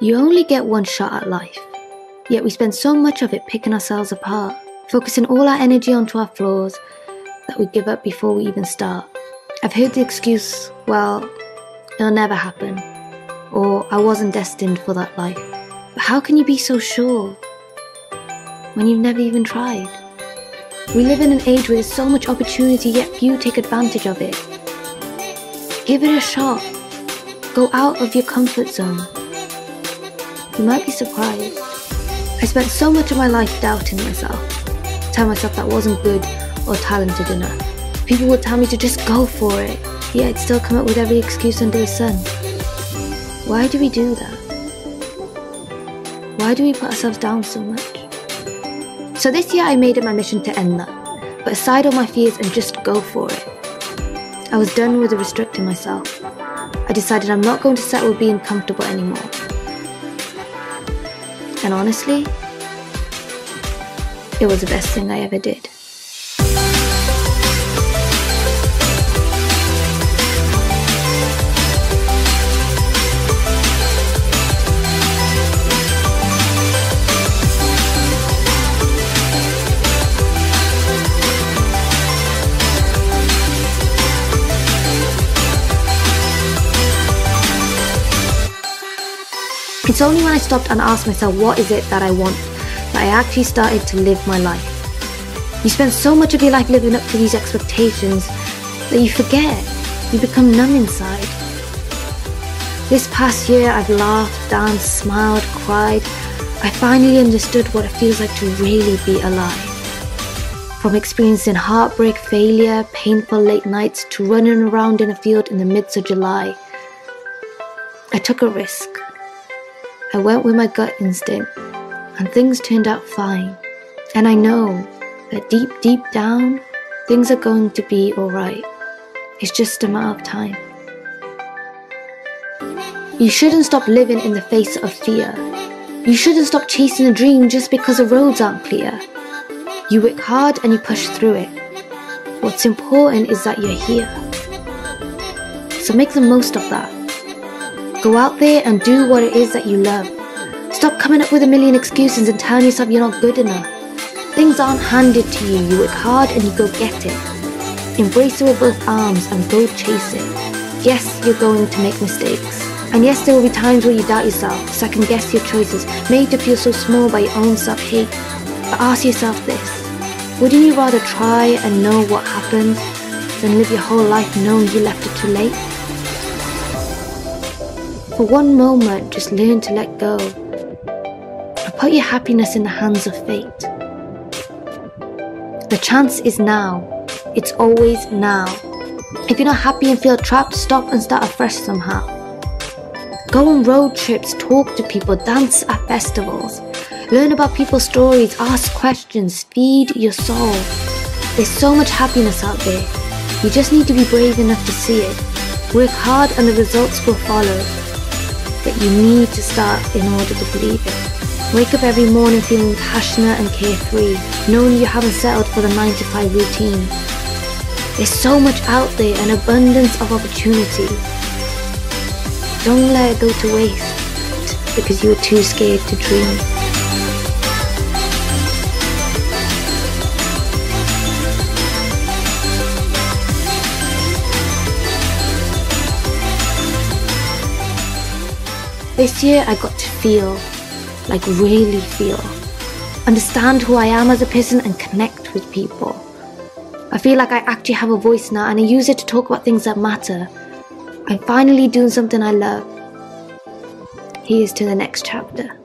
You only get one shot at life, yet we spend so much of it picking ourselves apart, focusing all our energy onto our flaws that we give up before we even start. I've heard the excuse, well, it'll never happen, or I wasn't destined for that life. But how can you be so sure when you've never even tried? We live in an age where there's so much opportunity, yet few take advantage of it. Give it a shot. Go out of your comfort zone. You might be surprised. I spent so much of my life doubting myself, telling myself that I wasn't good or talented enough. People would tell me to just go for it, yet I'd still come up with every excuse under the sun. Why do we do that? Why do we put ourselves down so much? So this year I made it my mission to end that, put aside all my fears and just go for it. I was done with restricting myself. I decided I'm not going to settle with being comfortable anymore. And honestly, it was the best thing I ever did. It's only when I stopped and asked myself what is it that I want that I actually started to live my life. You spend so much of your life living up to these expectations that you forget, you become numb inside. This past year I've laughed, danced, smiled, cried. I finally understood what it feels like to really be alive. From experiencing heartbreak, failure, painful late nights to running around in a field in the midst of July, I took a risk. I went with my gut instinct, and things turned out fine. And I know that deep down, things are going to be alright. It's just a matter of time. You shouldn't stop living in the face of fear. You shouldn't stop chasing a dream just because the roads aren't clear. You work hard and you push through it. What's important is that you're here. So make the most of that. Go out there and do what it is that you love. Stop coming up with a million excuses and telling yourself you're not good enough. Things aren't handed to you. You work hard and you go get it. Embrace it with both arms and go chase it. Yes, you're going to make mistakes. And yes, there will be times where you doubt yourself, second guess your choices, made to feel so small by your own self-hate. But ask yourself this: wouldn't you rather try and know what happened than live your whole life knowing you left it too late? For one moment, just learn to let go. And put your happiness in the hands of fate. The chance is now. It's always now. If you're not happy and feel trapped, stop and start afresh somehow. Go on road trips, talk to people, dance at festivals. Learn about people's stories, ask questions, feed your soul. There's so much happiness out there. You just need to be brave enough to see it. Work hard and the results will follow. But you need to start in order to believe it. Wake up every morning feeling passionate and carefree, knowing you haven't settled for the 9-to-5 routine. There's so much out there, an abundance of opportunity. Don't let it go to waste because you were too scared to dream. This year I got to feel, like really feel, understand who I am as a person and connect with people. I feel like I actually have a voice now and I use it to talk about things that matter. I'm finally doing something I love. Here's to the next chapter.